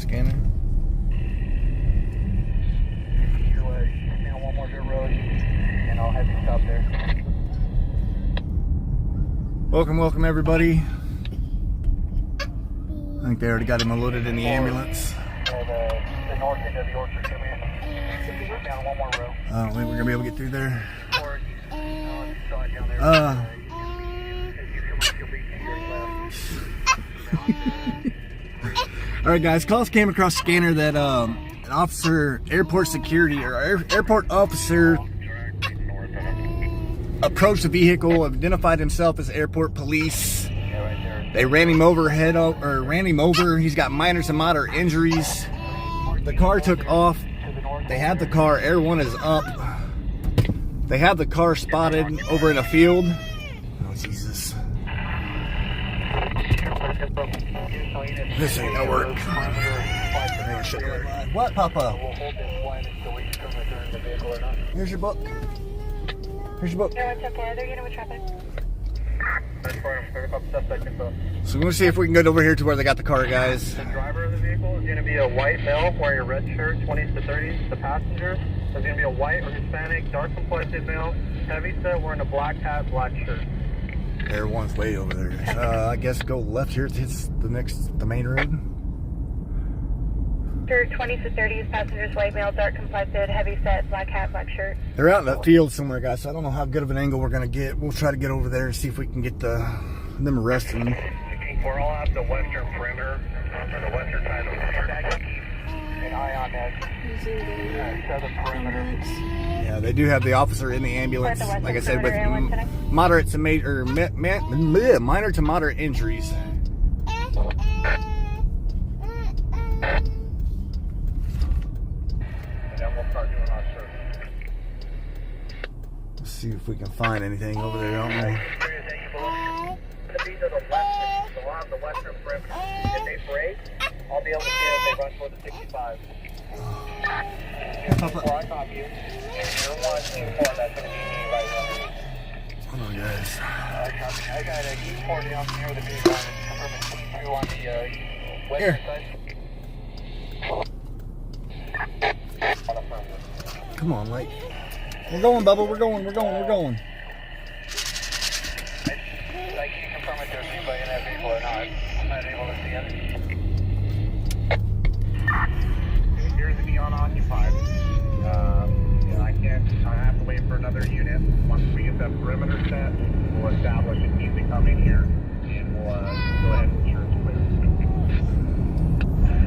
scanner. Your way. Now one more dirt road, and I'll have you stop there. Welcome everybody. I think they already got him loaded in the ambulance. The north end of the orchard, come in. Down one more row. I don't think we're gonna be able to get through there. Or side down there. As you come up, you'll be to your left. Alright guys, calls came across scanner that an officer, airport security or airport officer approached the vehicle, identified himself as airport police. They ran him over He's got minor to moderate injuries. The car took off. They have the car, Air 1 is up. They have the car spotted over in a field. Oh Jesus. This ain't gonna work. What, Papa? Here's your book. Here's your book. So we're going to see if we can get over here to where they got the car, guys. The driver of the vehicle is going to be a white male wearing a red shirt, 20s to 30s. The passenger is going to be a white or Hispanic, dark complected male, heavy set, wearing a black hat, black shirt. Air 1's way over there. I guess go left here. It hits the main road. 20s to 30s, passengers, white male, dark complected, heavy set, black hat, black shirt. They're out in that field somewhere, guys, so I don't know how good of an angle we're going to get. We'll try to get over there and see if we can get them arrested. We're all at the western perimeter, or the western side of the park. An eye on that southern perimeter. Yeah, they do have the officer in the ambulance, like I said, with moderate to minor to moderate injuries. Let's see if we can find anything over there. I don't know. These are the western perimeter. If they break, I'll be able to see if they run toward the 65. Before I copy you, you're 124, that's going to be me right now. Hold on, guys. I got a E4 down near the big line. Confirming T2 on the western side. Come on, Mike. We're going, Bubba. We're going. I can confirm if there's anybody in that vehicle or not. I'm not able to see it. It appears to be unoccupied. And I have to wait for another unit. Once we get that perimeter set, we'll establish if he's coming here, and we'll go ahead and ensure it's clear.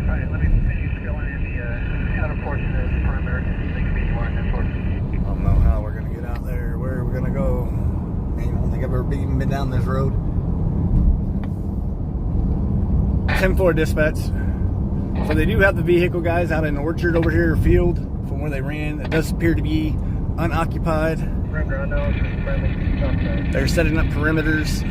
Alright, let me finish filling in the outer portion of the perimeter. They can be anywhere in that portion. I don't know how we're going to get out there, where we're going to go. I don't think I've ever been down this road. 10-4 dispatch. So they do have the vehicle, guys, out in the orchard over here, field, from where they ran. It does appear to be unoccupied. They're setting up perimeters.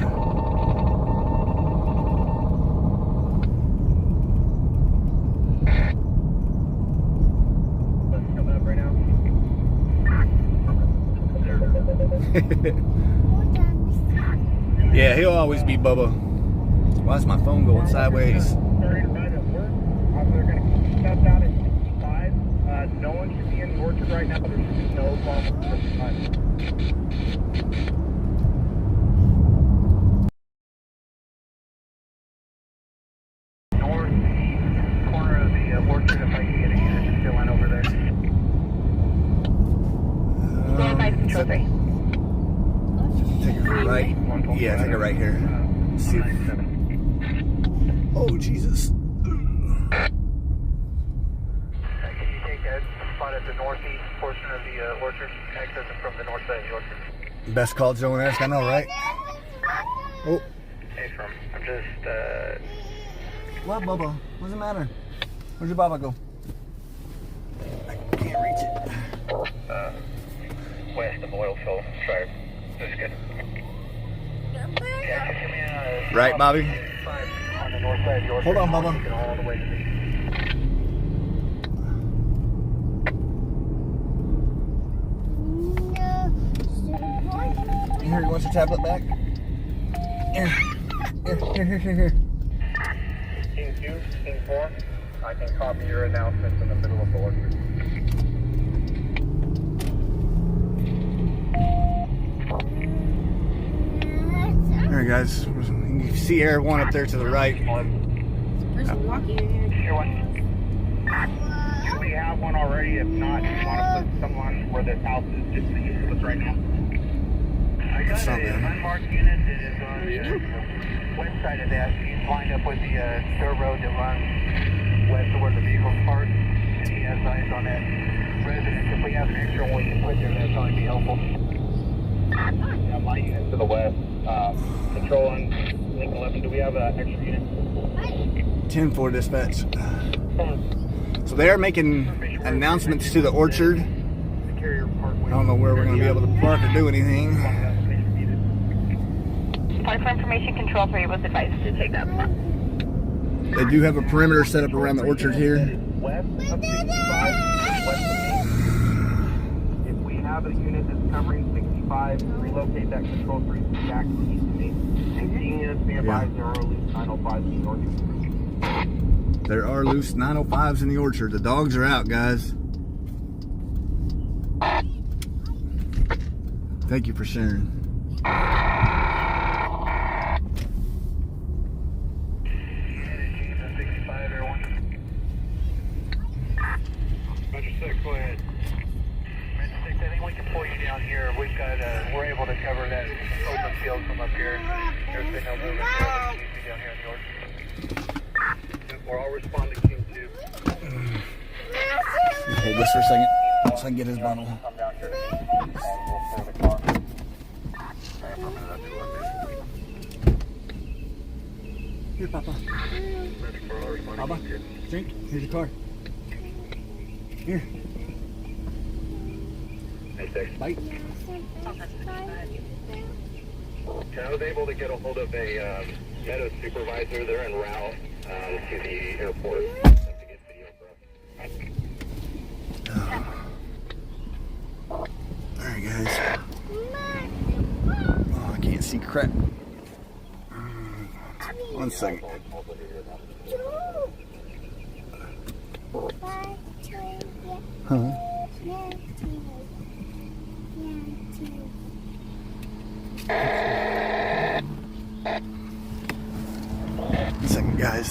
Yeah, he'll always be Bubba. Why is my phone going sideways? They're going to step down at 65. No one should be in the orchard right now, but there's no problem at this time. Northeast corner of the orchard, if I can get a unit to fill in over there. Stand by control 3. Take it right. Yeah, take it right here. See. Oh, Jesus. Can you take that spot at the northeast portion of the orchard, accessing from the north side of the orchard? Best call Joe and Ask, I know, right? Oh. Hey, I'm just, What, Bubba? What's the matter? Where'd your Baba go? I can't reach it. West of Oilfield. Sorry. That's good. Yeah, just give me a... Right, Bobby? On the north side of the orchard. Hold on, Bubba. All the way to the... Here, you want your tablet back? Here. Team 2, Team 4. I can copy your announcements in the middle of the orchard. Alright guys, you can see Air 1 up there to the right. There's a walking in here. We have one already. If not, you want to put someone where this house is just to use us right now. I got That's not a bad. unmarked unit that is on the website of that. He's lined up with the dirt road that runs west of where the vehicle's parked, and he has eyes on that residence. If we have an extra one we can put there, that'd probably be helpful. Yeah, my unit's to the west. Control on link 11. Do we have an extra unit? 10-4 dispatch. So they are making announcements to the orchard. I don't know where we're going to be able to park or do anything. Point for information control 3 was advised to take that. They do have a perimeter set up around the orchard here. West of 65, west of 8. If we have a unit that's covering 65, relocate that control 3 to the active east to me. And seeing units nearby, there are loose 905s in the orchard. There are loose 905s in the orchard. The dogs are out, guys. Thank you for sharing. Roger 6, go ahead. Roger 6, I think we can pull you down here. We've got, we're able to cover that open field from up here. There's been no movement there, but you see down here in the orchard. We're all responding to King 2. Hold this for a second so I can get his bundle. Come down here to me, and we'll clear the car. Here, Papa. Ready for all responding. Papa, drink. Here's your car. Here. Hey, 6. Bite. I was able to get a hold of a Meadows supervisor. They're en route to the airport to get video for us. Alright, guys. Oh, I can't see crap. 1 second. Huh? 1 second, guys.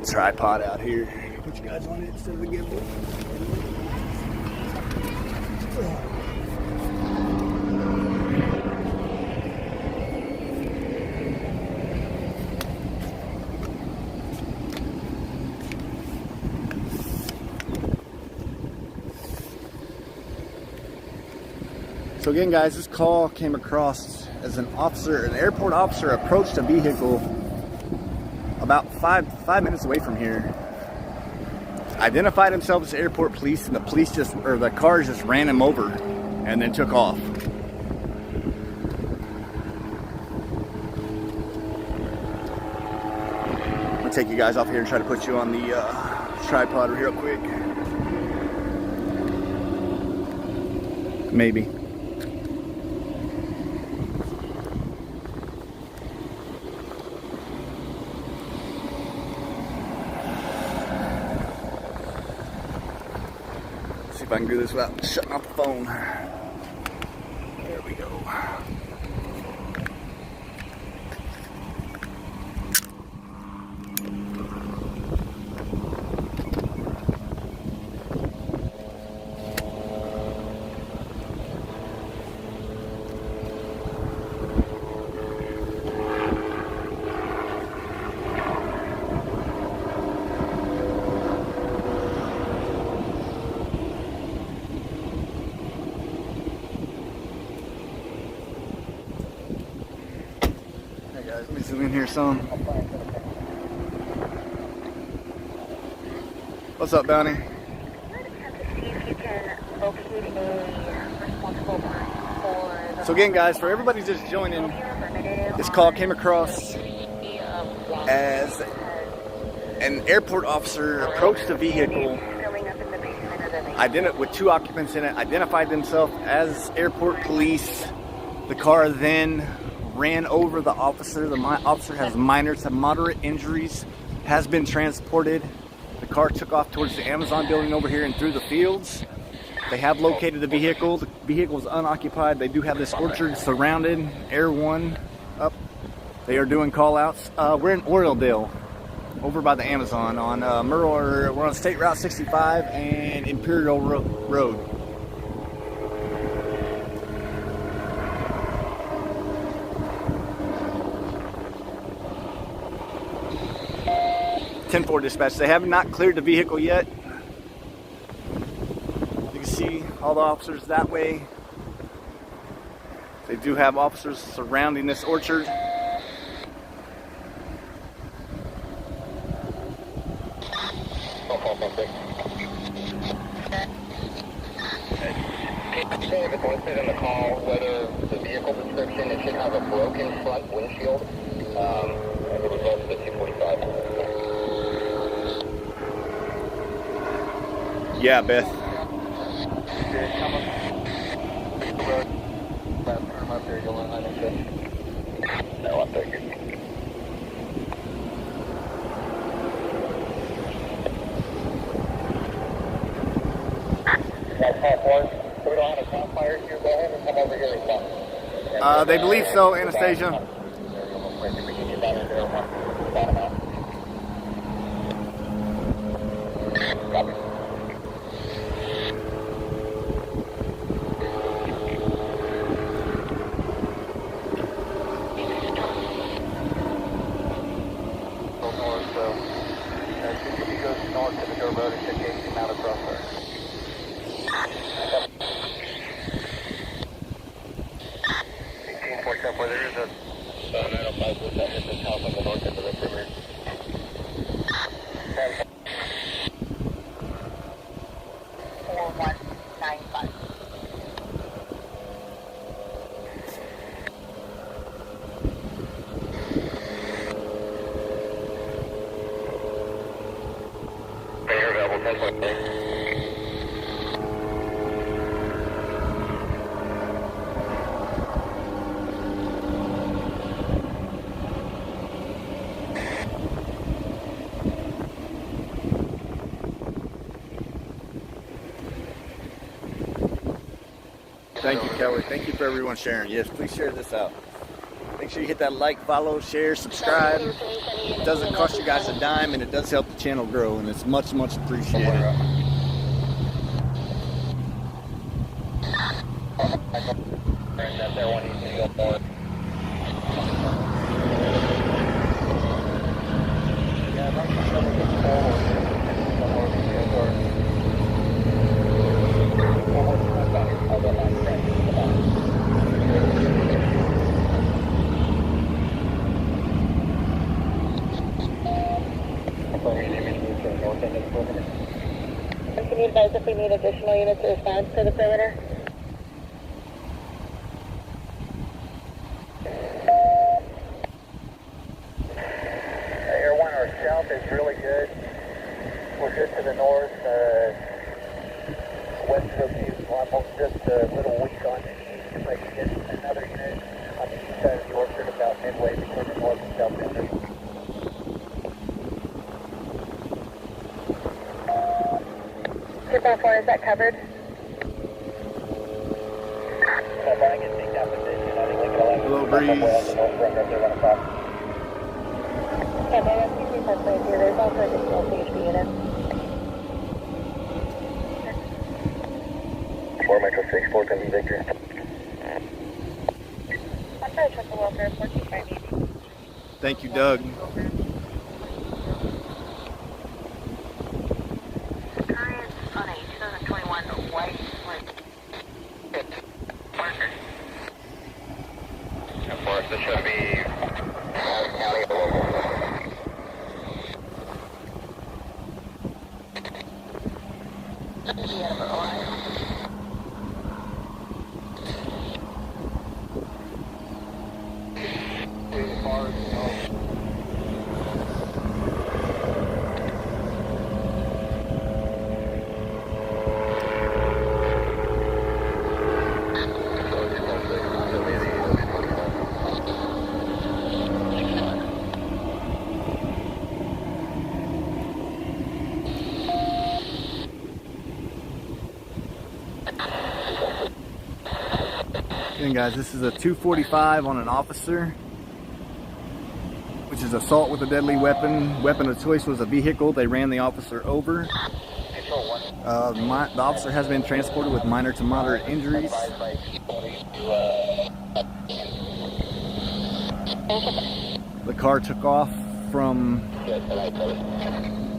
Tripod out here. Put you guys on it instead of the gimbal. So again, guys, this call came across as an airport officer approached a vehicle about five minutes away from here. Identified himself as airport police, and the cars just ran him over and then took off. I'll take you guys off here and try to put you on the tripod real quick. Maybe. See if I can do this without shutting off the phone. There we go. Guys, let me zoom in here some. What's up, Bounty? See if you can locate a responsible person for the So again, guys, for everybody just joining, this call came across as an airport officer approached a vehicle with 2 occupants in it, identified themselves as airport police, The car then ran over the officer. The officer has minor to moderate injuries, has been transported. The car took off towards the Amazon building over here and through the fields. They have located the vehicle. The vehicle is unoccupied. They do have this orchard surrounded. Air 1 up. They are doing call outs. We're in Oildale, over by the Amazon on we're on State Route 65 and Imperial Road. (10-4) dispatch. They have not cleared the vehicle yet. You can see all the officers that way. They do have officers surrounding this orchard. If it's listed in the call whether the vehicle description, it should have a broken front windshield as a result of the 245. Yeah, Beth. No, I'm taking. We don't have a crossfire here. Go ahead and come over here and stop. They believe so, Anastasia. Copy. North, so as soon as he goes north to the dirt road, it should take him out across there. 18.7, where there is a 905 with that hit this house on the north end of the perimeter. 4195. You're available, 10.3. Thank you, Kelly. Thank you for everyone sharing. Yes, please share this out. Make sure you hit that like, follow, share, subscribe. It doesn't cost you guys a dime, and it does help the channel grow, and it's much, much appreciated. Can you advise if we need additional units to response to the perimeter? Air 1, our south is really good. We're good to the north. West of you, almost just a little weak on the east. If I can get another unit on the east side of the orchard about midway between the north and south end. Triple 4, is that covered? Hello, breeze. Yeah, but that's usually part right here. There's also additional CHP units. 4 Metro 6, 4 can be Victor. I'm sorry, Triple Welfare, 1458. Thank you, Doug. Current on a 2021 white split. Of course, this should be county or local. Again, guys, this is a 245 on an officer, which is assault with a deadly weapon. Weapon of choice was a vehicle. They ran the officer over. The officer has been transported with minor to moderate injuries. The car took off from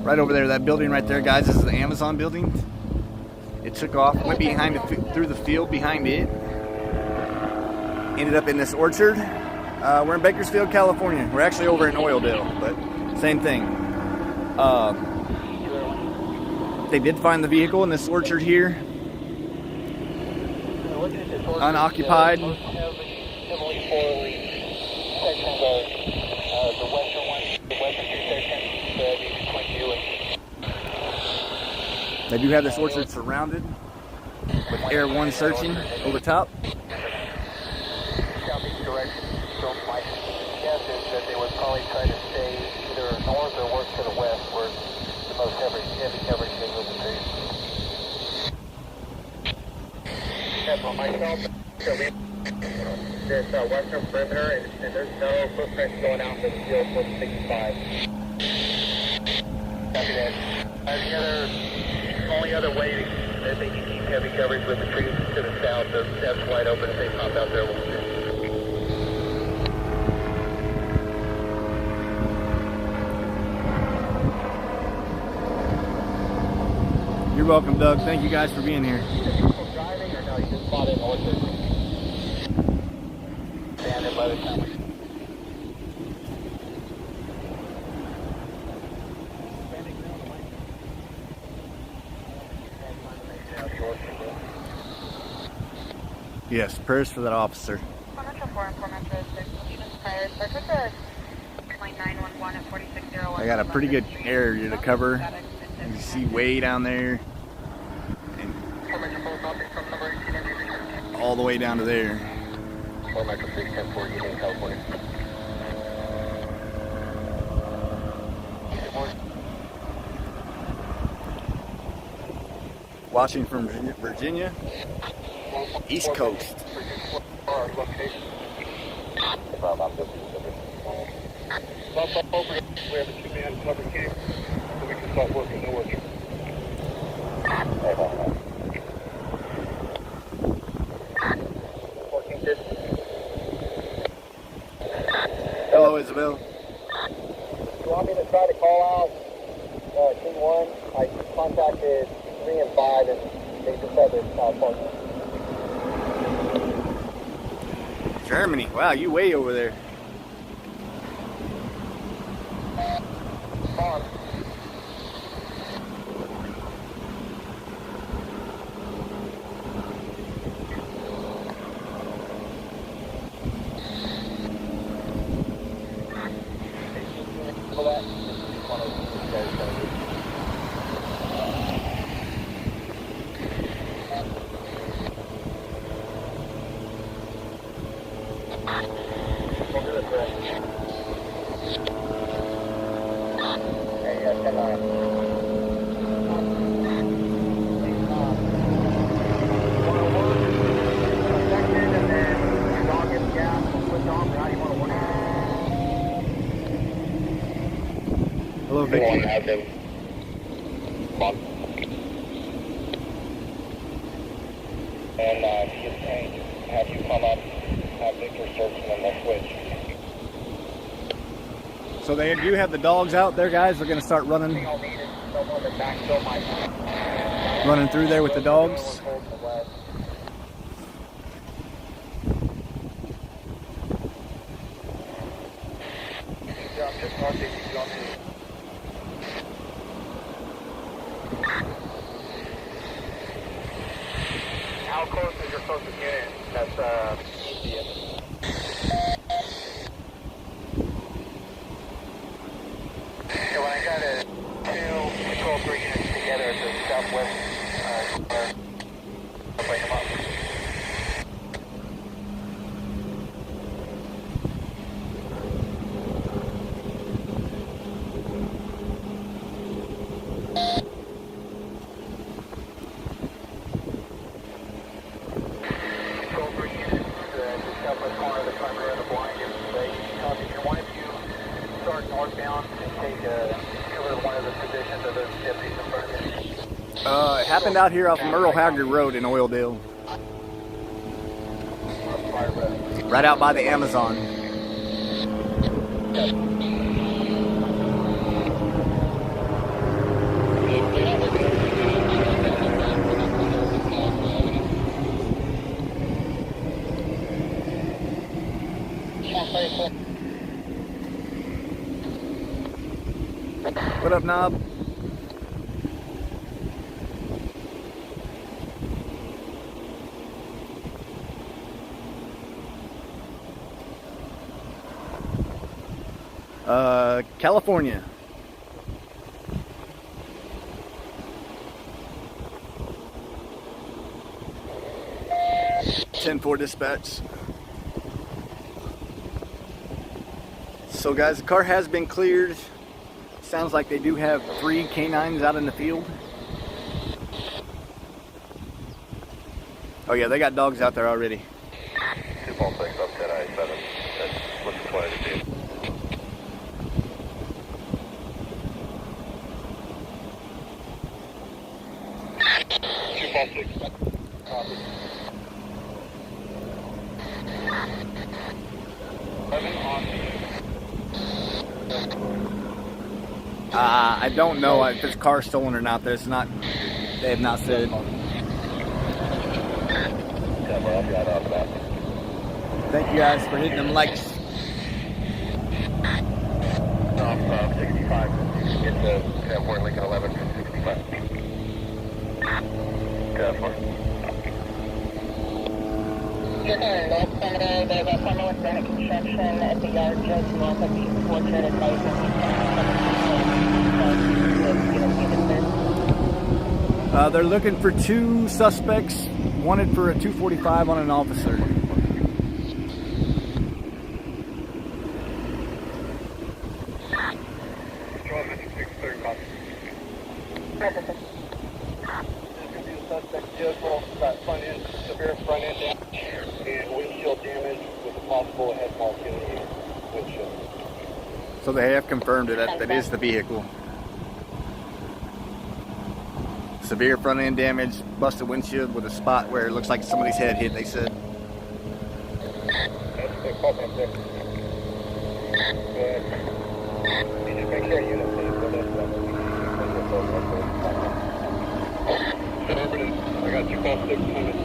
right over there, that building right there, guys. This is the Amazon building. It took off, went behind through the field behind it. Ended up in this orchard. We're in Bakersfield, California. We're actually over in Oildale, but same thing. They did find the vehicle in this orchard here, unoccupied. They do have this orchard surrounded with Air 1 searching over top. Southeast direction, so my guess is that they would probably try to stay either north or work to the west, where the most heavy coverage is with the trees. Yeah, for myself, so we this western perimeter, and there's no footprints going out to the field for the 65. Copy that. The only other way that they can keep heavy coverage with the trees to the south, that's wide open if they pop out there. You're welcome, Doug. Thank you guys for being here. Driving or no? You just bought it in orchard. Standing by the time. Yes, prayers for that officer. 104 and 4 Metro 6, Stevens prayers. I took a 911 at 4601. I got a pretty good area to cover. You see way down there, and all the way down to there. Watching from Virginia, East Coast. We have a 2-man cover camp, so we can start working the orchard. Working distance. Hello, Isabel. You want me to try to call out Team 1? I contacted 3 and 5, and they just had their partner. Germany. Wow, you way over there. On. Hello, Vicky. Have them and just have you come up, have Victor searching and they'll switch. So they do have the dogs out there, guys. They're going to start running through there with the dogs. How close is your closest unit? That's easy. So when I got 2 patrol 3 units together at the southwest corner, I'll break them up. northbound and take cover one of the positions of those deputies in front of you. It happened out here off Merle Haggard Road in Oildale. Right out by the Amazon. What up, Knob? California. (10-4) dispatch. So guys, the car has been cleared. Sounds like they do have 3 canines out in the field. Oh yeah, they got dogs out there already. 246 up 10 I-7. That's what's the plan to do. 246. Copy. 11 on. I don't know if this car's stolen or not. There's not. They have not said. Thank you guys for hitting them likes. 65. It's California Lincoln 11 from 65. You're going north Seminary, there's a family with granite construction at the yard just north of the orchard and They're looking for 2 suspects, wanted for a 245 on an officer. Suspect vehicle got severe front end damage and windshield damage with a possible head mark in the windshield. So they have confirmed that is the vehicle. Severe front end damage, busted windshield with a spot where it looks like somebody's head hit, they said. That's the call back there. Good. You just make sure unit please go this way. I got 246 coming.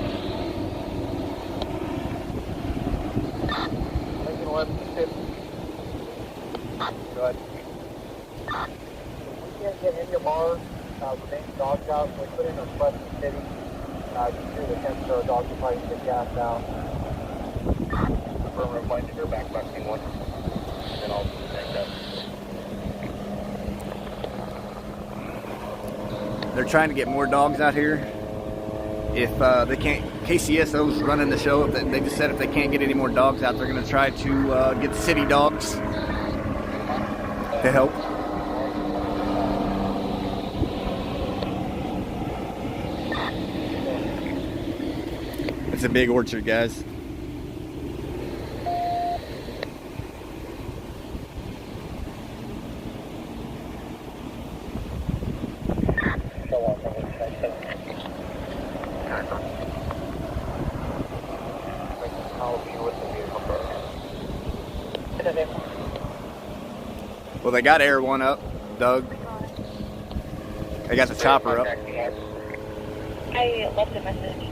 Lincoln 11 tip. Good. We can't get in your bars. The main dog house, we put in a request in the city. Through the 10-star dogs will probably get gas out. Confirm replying to your back in one. And I'll take that. They're trying to get more dogs out here. If they can't, KCSO's running the show. They just said if they can't get any more dogs out, they're going to try to get the city dogs to help. It's a big orchard, guys. Well, they got Air 1 up, Doug. They got the chopper up. I left a message.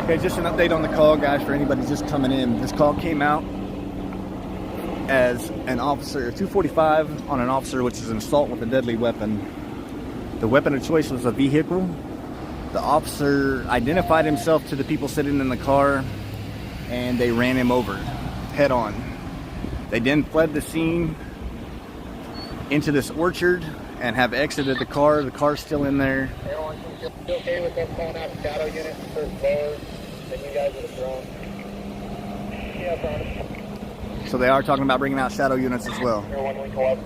Okay, just an update on the call, guys, for anybody just coming in. This call came out as an officer, a 245 on an officer, which is an assault with a deadly weapon. The weapon of choice was a vehicle. The officer identified himself to the people sitting in the car, and they ran him over head on. They then fled the scene into this orchard and have exited the car. The car's still in there. Everyone, you okay with them calling out shadow units for lower than you guys would have thrown? Yeah, Brian. So they are talking about bringing out shadow units as well. Everyone, we call up.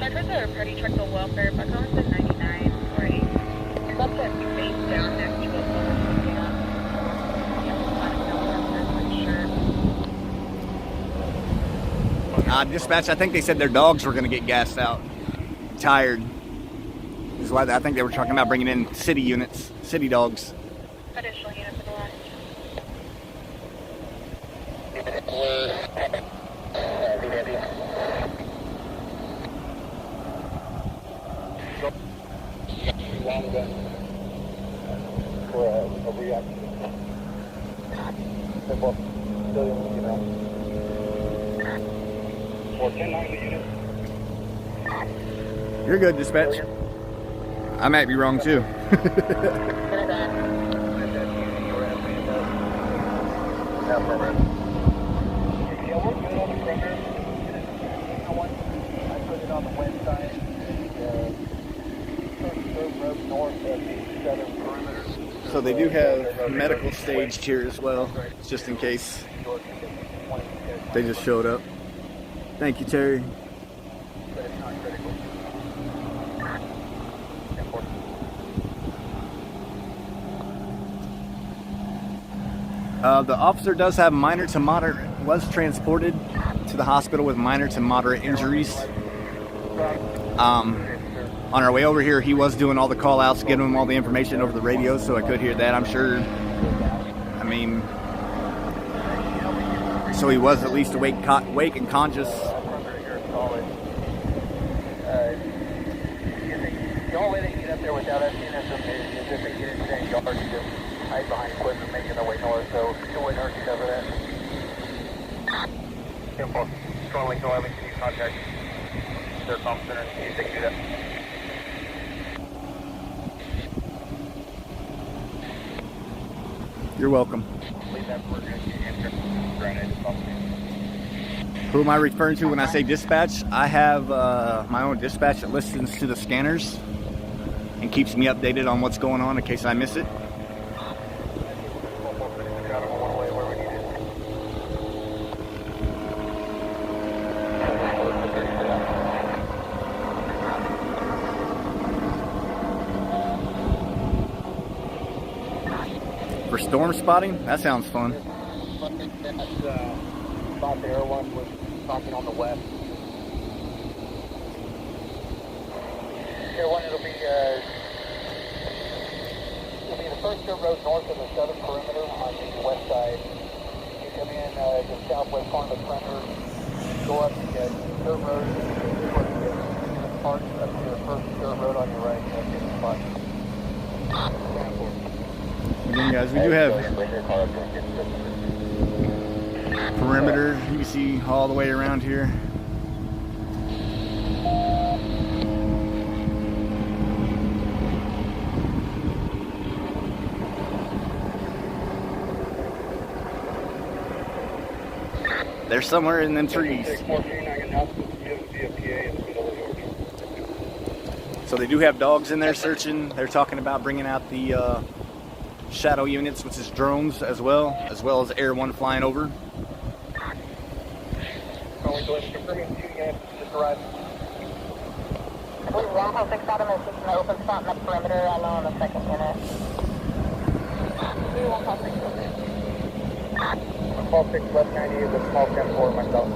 I tried to party check the welfare, but I said 99 or 8. up that face down next to us when we're looking up. Dispatch, I think they said their dogs were going to get gassed out. Tired. Is why I think they were talking about bringing in city units, city dogs. Additional units in the line. Long gun for a reaction. Simple. Still, you know. For 10-9 the unit. You're good, dispatch. I might be wrong too. So they do have medical staged here as well, just in case they just showed up. Thank you, Terry. The officer does have minor to moderate, was transported to the hospital with minor to moderate injuries. On our way over here, he was doing all the call outs, getting him all the information over the radio, so I could hear that, I'm sure. I mean, so he was at least awake and conscious. The only way they can get up there without us seeing us is if they get into that yard and just hide behind equipment making their way north, so it wouldn't hurt to cover that. 10-4, strong link 11, can you contact their comm center and see if they can do that? You're welcome. Leave that for granted. Who am I referring to when I say dispatch? I have my own dispatch that listens to the scanners and keeps me updated on what's going on in case I miss it. For storm spotting? That sounds fun. Spot the air one was talking on the west. Air one, it'll be the first dirt road north of the southern perimeter on the west side. You come in the southwest corner of the perimeter, go up the dirt road, park up to the first dirt road on your right. That's the spot. Again, guys, we do have perimeter. You can see all the way around here. They're somewhere in them trees. So they do have dogs in there searching. They're talking about bringing out the shadow units, which is drones as well as Air 1 flying over. Rambo 6 Adam is just an open spot in the perimeter. I know on the second unit. Call 6 West 90 is a small 10-4 myself.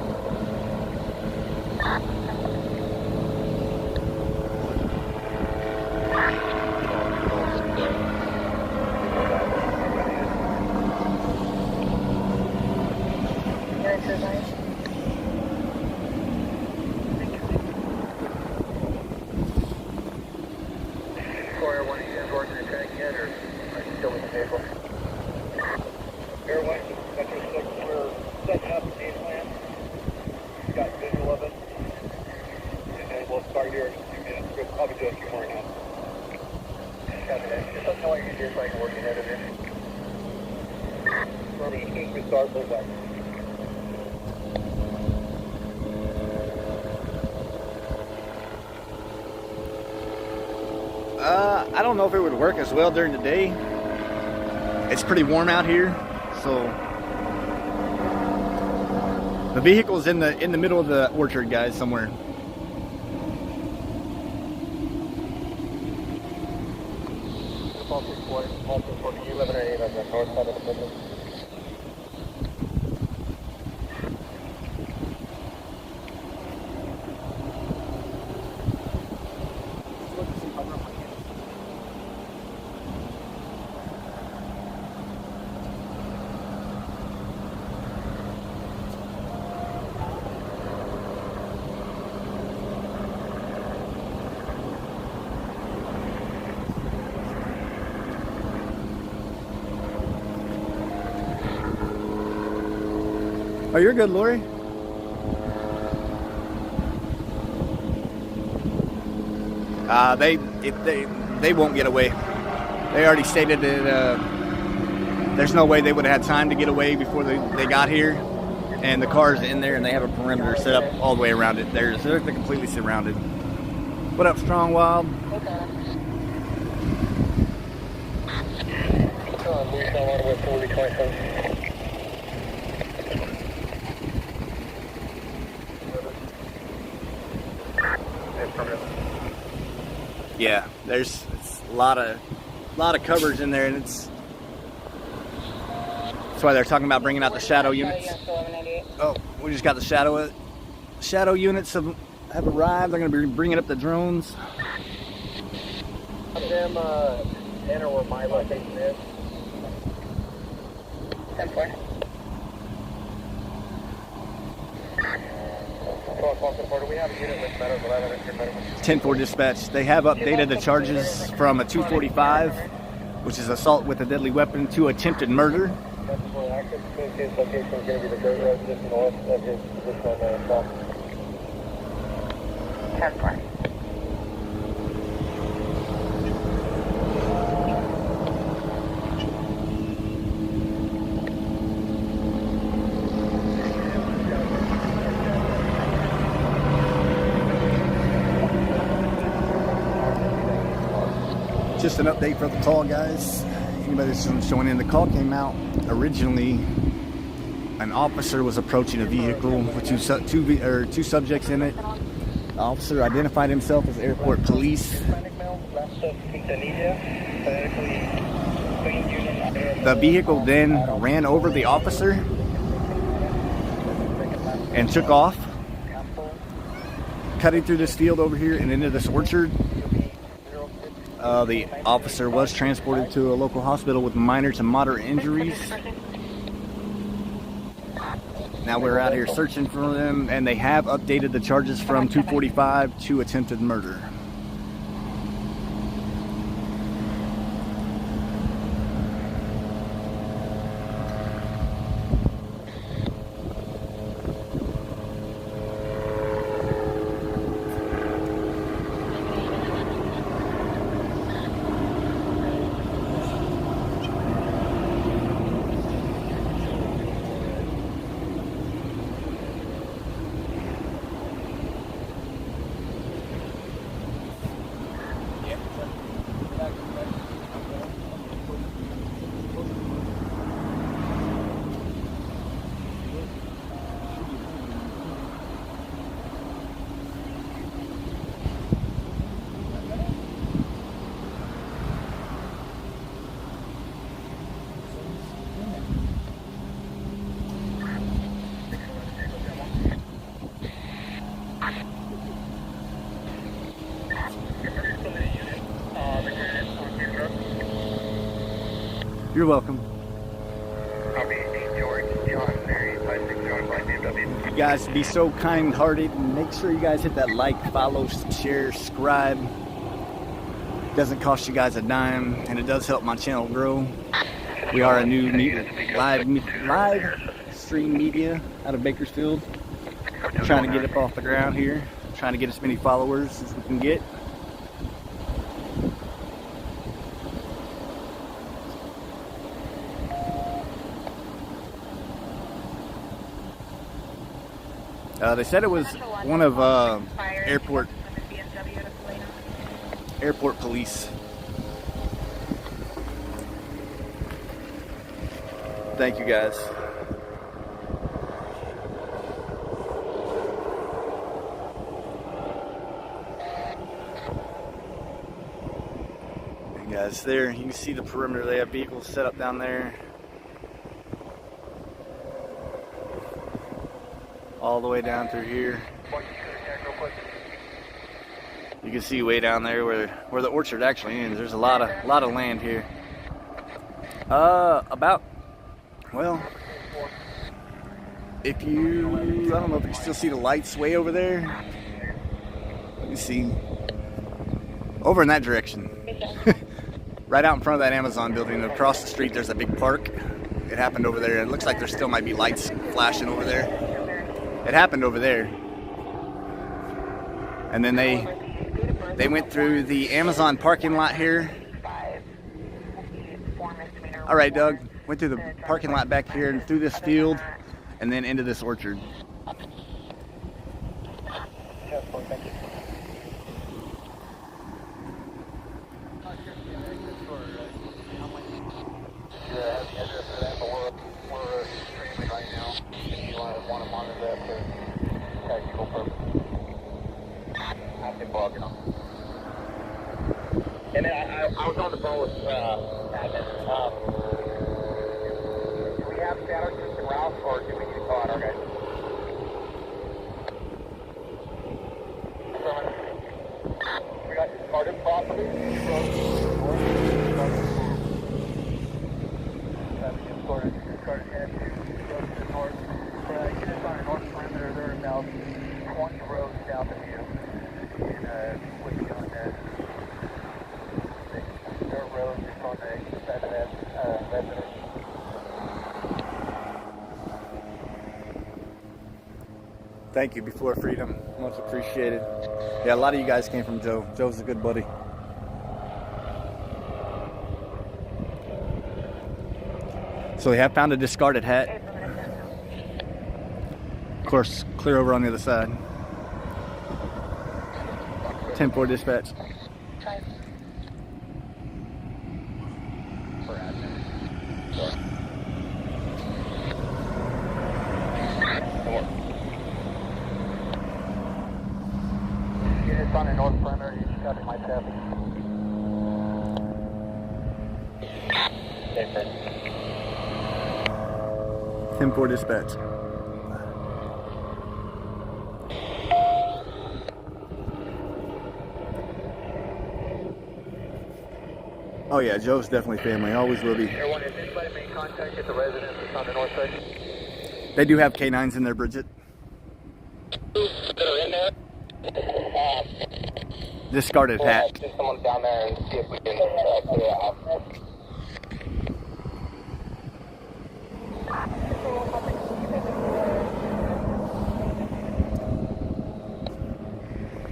Air 1, are you guys working the track yet, or are you still in the vehicle? Air 1, Metro 6, we're setting up the game plan. Got visual of it. And then we'll start here in a few minutes. We'll probably do a few more now. Just let me know what you're doing so I can work ahead of it. Remember, as soon as we start, we'll back. I don't know if it would work as well during the day. It's pretty warm out here, so the vehicle's in the middle of the orchard, guys, somewhere. You live in an 8 on the north side of the building. Oh, you're good, Lori. They won't get away. They already stated that there's no way they would have had time to get away before they got here. And the car's in there, and they have a perimeter set up all the way around it. They're completely surrounded. What up, Strong Wild? Yeah, it's a lot of coverage in there, and that's why they're talking about bringing out the shadow units. Oh, we just got the shadow units have arrived. They're going to be bringing up the drones. Them enter where my location is. 10-4. 12-4, we have a unit with medical 10-4 dispatch. They have updated the charges from a 245, which is assault with a deadly weapon, to attempted murder. Active communications location is going to be the dirt road just north of his position on the south. 10-4. Just an update for the call, guys. Anybody that's showing in, the call came out originally. An officer was approaching a vehicle with two subjects in it. The officer identified himself as airport police. The vehicle then ran over the officer and took off, cutting through this field over here and into this orchard. The officer was transported to a local hospital with minor to moderate injuries. Now we're out here searching for them, and they have updated the charges from 245 to attempted murder. You're welcome. You guys be so kind-hearted, and make sure you guys hit that like, follow, share, subscribe. Doesn't cost you guys a dime, and it does help my channel grow. We are a new live stream media out of Bakersfield. Trying to get up off the ground here. Trying to get as many followers as we can get. They said it was one of airport police. Thank you, guys. Yeah, it's there. You can see the perimeter. They have vehicles set up down there. All the way down through here. You can see way down there where the orchard actually ends. There's a lot of land here. Well, if you, I don't know if you can still see the lights way over there. Let me see. Over in that direction. Right out in front of that Amazon building, across the street, there's a big park. It happened over there. It looks like there still might be lights flashing over there. It happened over there. And then they went through the Amazon parking lot here. All right, Doug. Went through the parking lot back here and through this field and then into this orchard. And then I was on the phone with Admin. Do we have shadow system routes, or do we need to call out our guys? We got discarded property. Discarded head, roads to the north. Units on the north perimeter, they're about 20 roads south of you. And what's going there? Dirt roads is on the side of that residence. Thank you, Before Freedom. Much appreciated. Yeah, a lot of you guys came from Joe. Joe's a good buddy. So they have found a discarded hat. Of course, clear over on the other side. 10-4 dispatch. Units on the north perimeter, you just got it myself. Okay, sir. 10-4 dispatch. Oh yeah, Joe's definitely family. Always will be. Everyone, has anybody made contact with the residents that's on the north side? They do have canines in there, Bridget. That are in there? Discarded hat. Send someone down there and see if we can clear it out.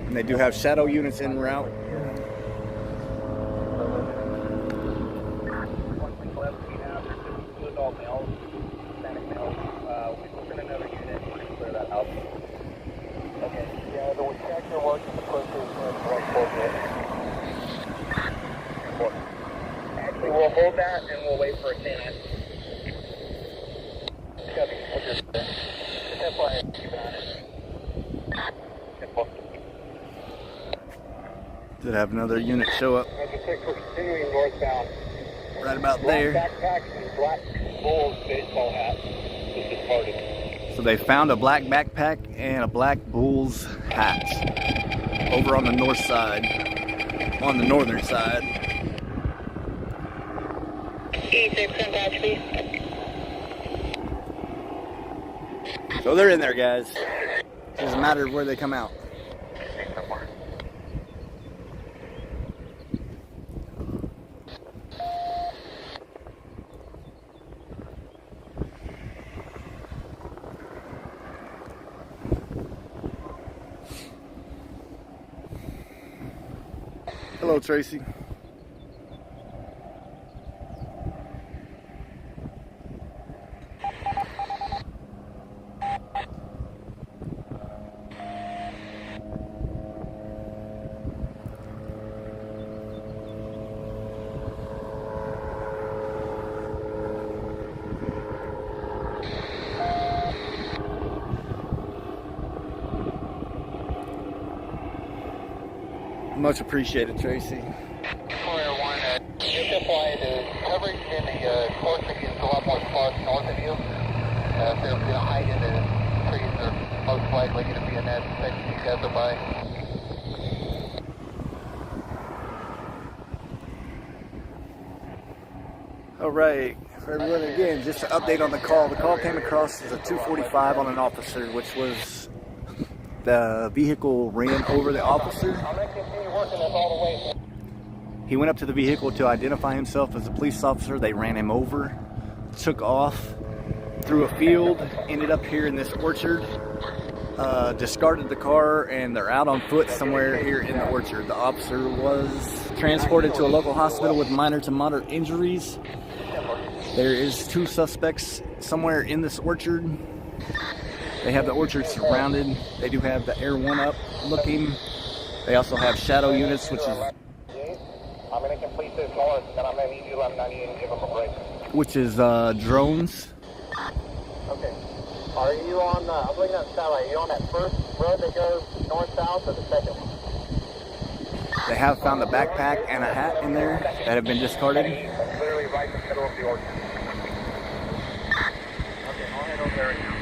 And they do have shadow units en route. Actually, we'll hold that and we'll wait for a canine. Copy. Keep an eye on it. Did have another unit show up We're continuing northbound. right about Black there. backpacks and black Bulls baseball hats. This is party. So they found a black backpack and a black Bulls hat over on the north side, on the northern side. So they're in there, guys. It's just a matter of where they come out. Hello, Tracy. Much appreciated, Tracy. Player 1 at Just why the coverage in the course is a lot more sparse north of you. If they're going to hide in the trees, they're most likely going to be in that section you guys are by. All right, for everyone, again, just an update on the call. The call came across as a 245 on an officer, which was the vehicle ran over the officer. He went up to the vehicle to identify himself as a police officer. They ran him over, took off through a field, ended up here in this orchard, discarded the car, and they're out on foot somewhere here in the orchard. The officer was transported to a local hospital with minor to moderate injuries. There is 2 suspects somewhere in this orchard. They have the orchard surrounded. They do have the Air 1 up looking. They also have shadow units, which is I'm going to complete this north, and then I'm going to need you to let 98 and give them a break. which is drones. Okay. Are you on, I'm looking at the satellite, are you on that first road that goes north-south or the second one? They have found a backpack and a hat in there that have been discarded. That's literally right in the middle of the orchard. Okay, I'll head over there right now.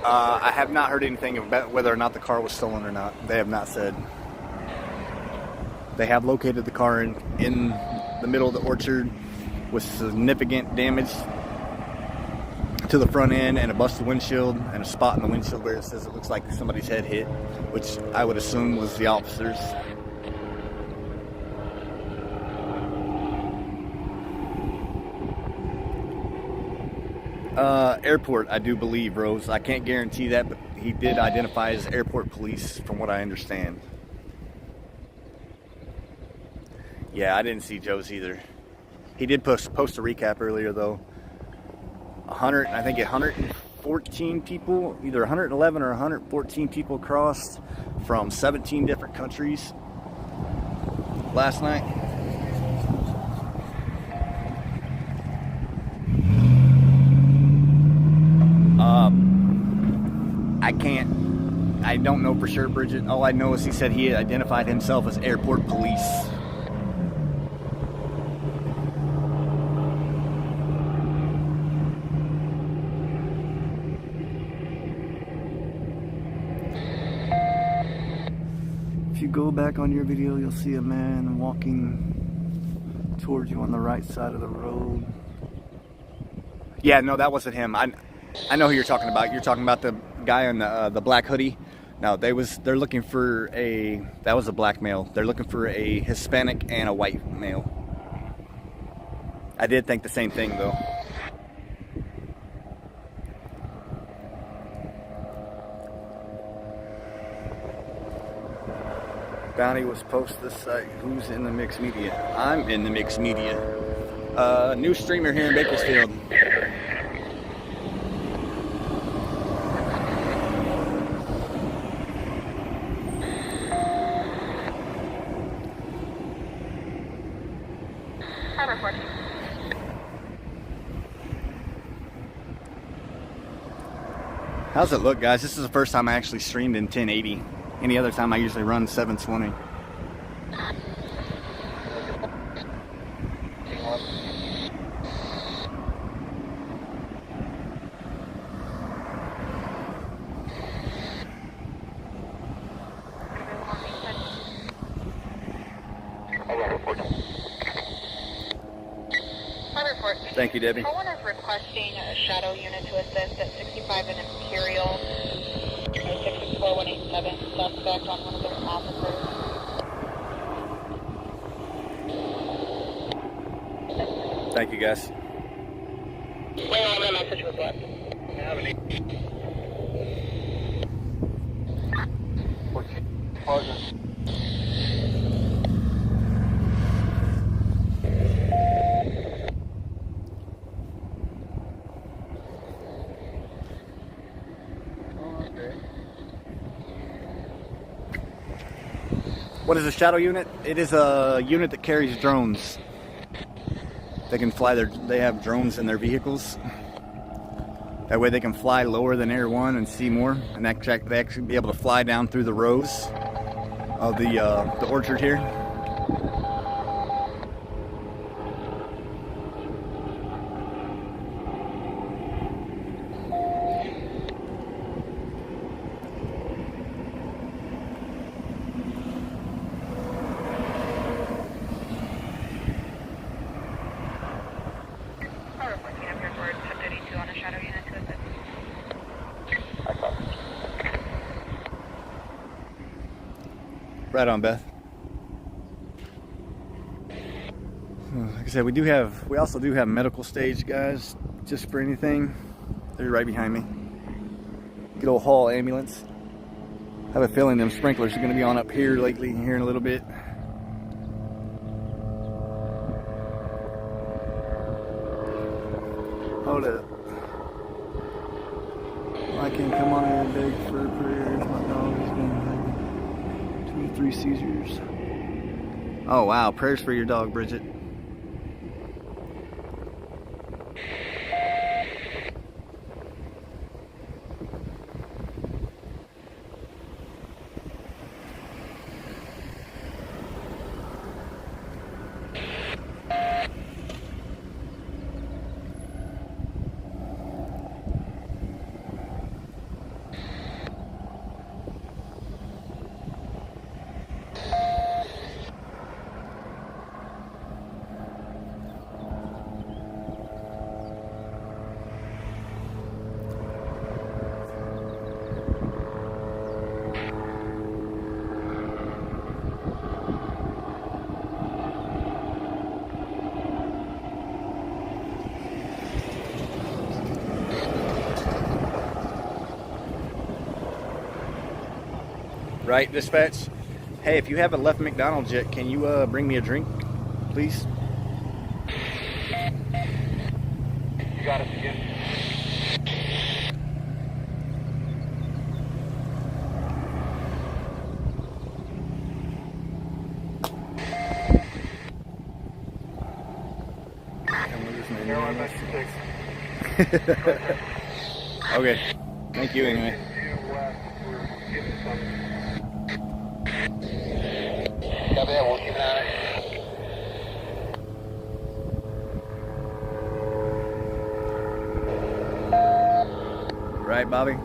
I have not heard anything about whether or not the car was stolen or not. They have not said. They have located the car in the middle of the orchard with significant damage to the front end and a busted windshield and a spot in the windshield where it says it looks like somebody's head hit, which I would assume was the officers. Airport, I do believe, Rose. I can't guarantee that, but he did identify as airport police from what I understand. Yeah, I didn't see Joe's either. He did post a recap earlier, though. 114 people, either 111 or 114 people crossed from 17 different countries last night. I don't know for sure, Bridget. All I know is he said he identified himself as airport police. If you go back on your video, you'll see a man walking towards you on the right side of the road. Yeah, no, that wasn't him. I know who you're talking about. You're talking about the guy in the black hoodie. No, they're looking for that was a black male. They're looking for a Hispanic and a white male. I did think the same thing, though. Bounty was posted this site. Who's in the mixed media? I'm in the mixed media. New streamer here in Bakersfield. How's it look, guys? This is the first time I actually streamed in 1080. Any other time I usually run 720. Thank you, Debbie. Someone is requesting a shadow unit to assist at 65 and Imperial, 64187, suspect on one of their officers. Thank you, guys. Wait, that message was left. have any. What is a shadow unit? It is a unit that carries drones. They can fly they have drones in their vehicles. That way they can fly lower than Air 1 and see more, and they actually be able to fly down through the rows of the orchard here. Right on, Beth. Like I said, we also do have medical stage guys, just for anything. They're right behind me. Good old Hall ambulance. I have a feeling them sprinklers are going to be on up here lately, here in a little bit. Hold up. I can come on here and beg for prayers. My dog has been having 2 or 3 seizures. Oh wow, prayers for your dog, Bridget. Right, dispatch? Hey, if you haven't left McDonald's yet, can you bring me a drink, please? You got us again. Okay, thank you anyway. We'll keep an eye on it. Right, Bobby?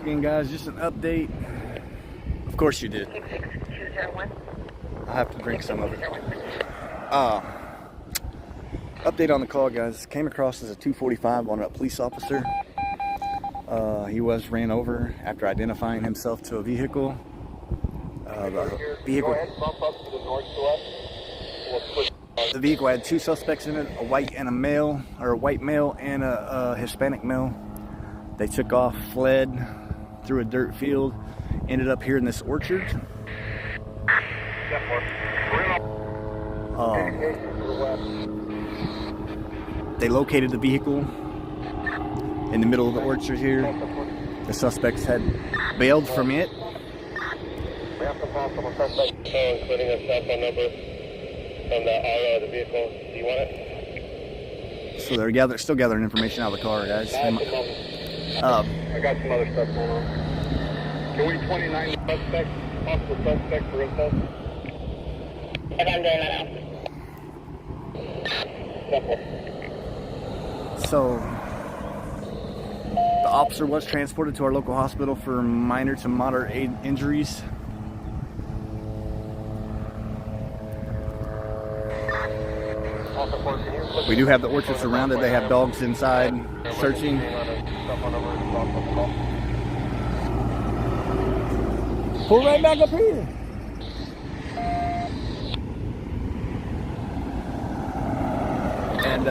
Again, guys, just an update. Of course you did. 66201. I'll have to drink some of it. Update on the call, guys. Came across as a 245 on a police officer. He was ran over after identifying himself to a vehicle. The vehicle had 2 suspects in it, a white male and a Hispanic male. They took off, fled through a dirt field, ended up here in this orchard. They located the vehicle in the middle of the orchard here. The suspects had bailed from it. We have some possible suspects, including a cell phone number from the RO of the vehicle. Do you want it? So they're still gathering information out of the car, guys. I got some other stuff going on. Can we 29 suspects, possible suspects for info? I'm doing that now. So the officer was transported to our local hospital for minor to moderate injuries. We do have the orchard surrounded. They have dogs inside searching. Pull right back up here. And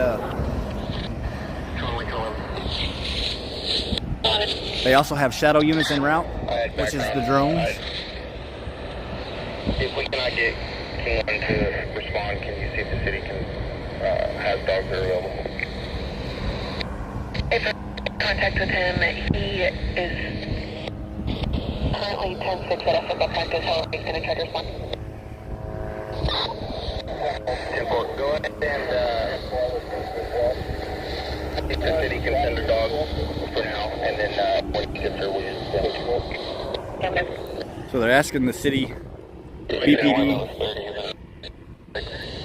they also have shadow units en route, which is the drones. If we cannot get King 1 to respond, can you see if the city can have dogs that are available? If I contact with him, he is currently 10-6 at a football practice. How he's going to try to respond? 10-4, go ahead and if the city can send a dog for now, and then when he gets there, we'll just So they're asking the city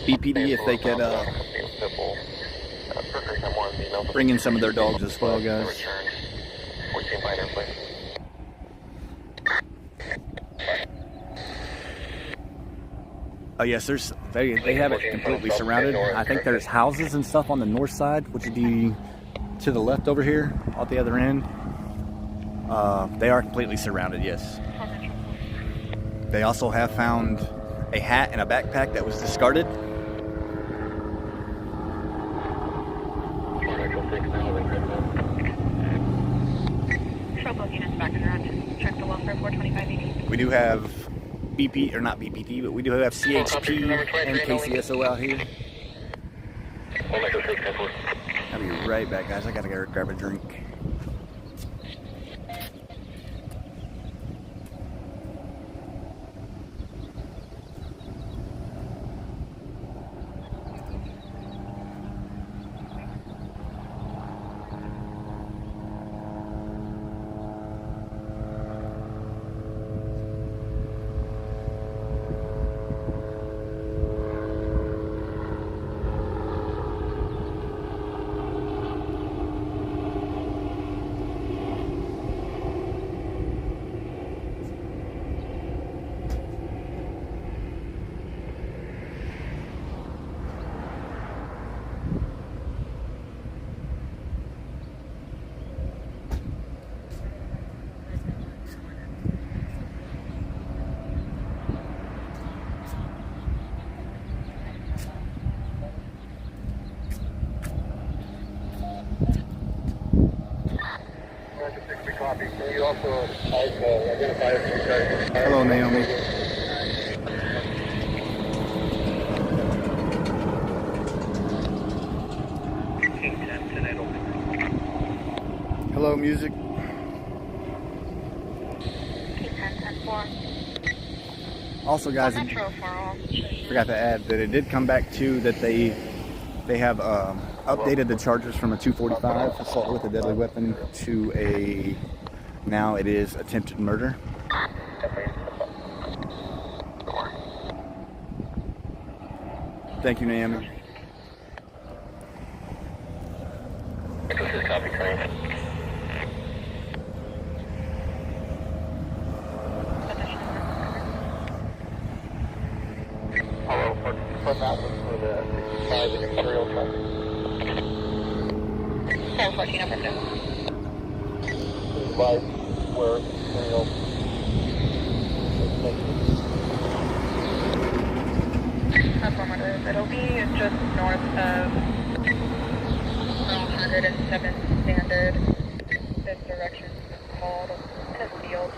BPD if they could bring in some of their dogs as well, guys. Oh yes, they have it completely surrounded. I think there's houses and stuff on the north side, which would be to the left over here, at the other end. They are completely surrounded, yes. They also have found a hat and a backpack that was discarded. Trouble units back around. Check the welfare 425 We do have BP, or not BPD, but we do have CHP and KCSO out here. I'll be right back, guys. I gotta go grab a drink. Hello, Naomi. Hello, music. Also, guys, I forgot to add that it did come back too that they have updated the charges from a 245 assault with a deadly weapon to a now it is attempted murder. Thank you, Naomi. From that one for the 65 and imperial traffic. 14 affirmative. Advise where imperial. Affirmative. It'll be just north of 107 standard. This direction is called Test Field.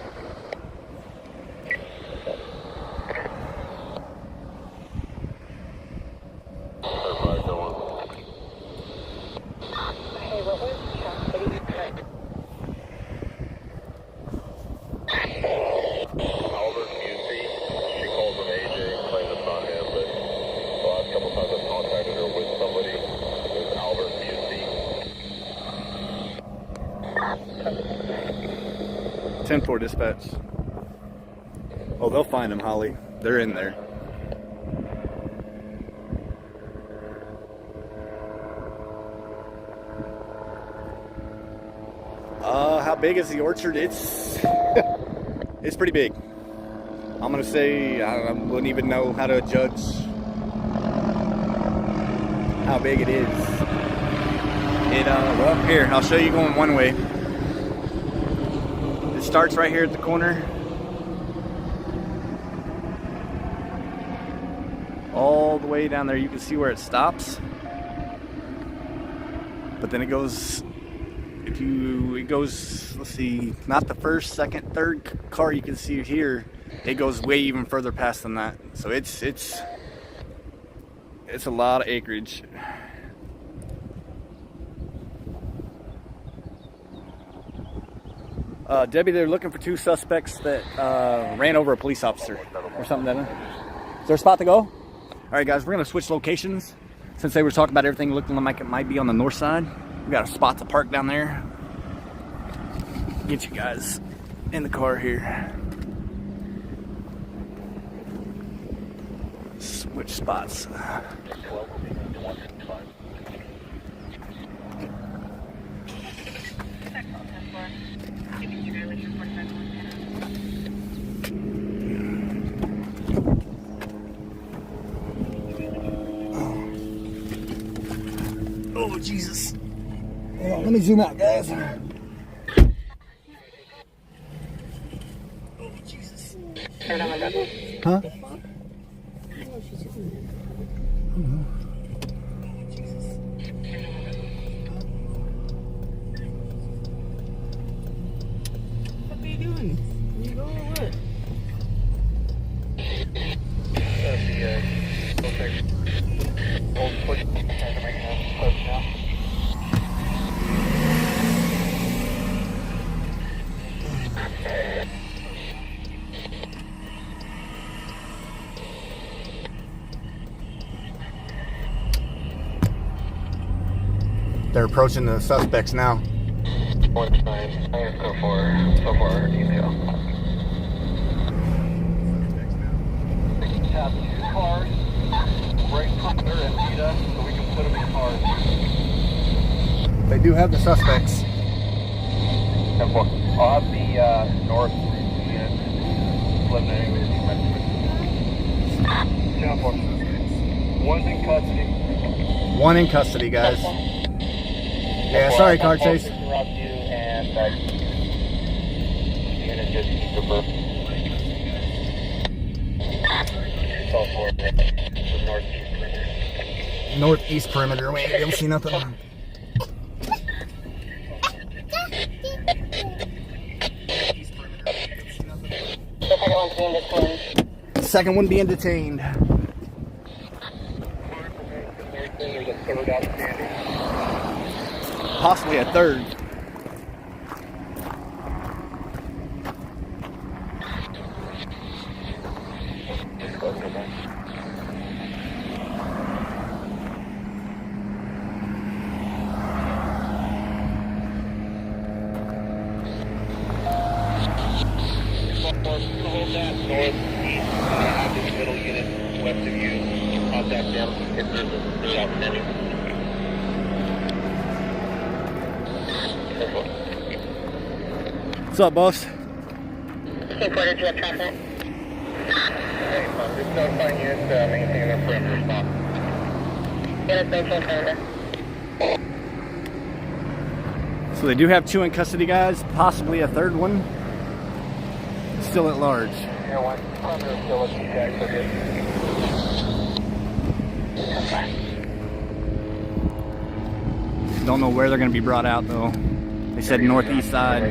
For dispatch. Oh, they'll find them, Holly. They're in there. How big is the orchard? It's it's pretty big. I'm gonna say I wouldn't even know how to judge how big it is. Well, here I'll show you going one way. Starts right here at the corner all the way down there. You can see where it stops, but then it goes, let's see, not the first, second, third car you can see here. It goes way even further past than that. So it's a lot of acreage. Debbie, they're looking for 2 suspects that ran over a police officer or something. Is there a spot to go? All right, guys, we're gonna switch locations. Since they were talking about everything looking like it might be on the north side, we got a spot to park down there. Get you guys in the car here. Switch spots. Oh, Jesus. Hold on, let me zoom out, guys. Oh, Jesus. Huh? What are you doing? You go or what? They're approaching the suspects now. So far detail. Have 2 cars, break perimeter and meet us so we can put them in cars. They do have the suspects. I'll have the north unit eliminating with you. One's in custody. 1 in custody, guys. Yeah, sorry, car chase. Interrupt you and unit just keep the book. Northeast perimeter. We ain't able to see nothing. Second one being detained. Possibly a third. Hold that northeast, have this middle unit west of you. Contact them if there's a outstanding. What's up, boss? Reporter, do you have traffic? Hey, just notifying you to maintain their perimeter stop. Yeah, let's maintain perimeter. So they do have 2 in custody, guys. Possibly a third one. Still at large. Here, one. Perimeter still looking check, so good. Don't know where they're going to be brought out, though. They said northeast side.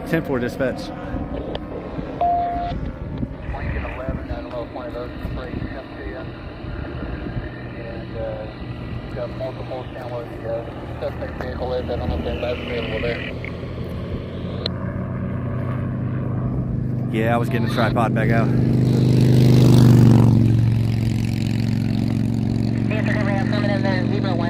10-4 dispatch. Lincoln 11, I don't know if one of those sprayed come to you. And got multiple down where the suspect vehicle is. I don't know if that's available there. Yeah, I was getting the tripod back out. Zebra 1.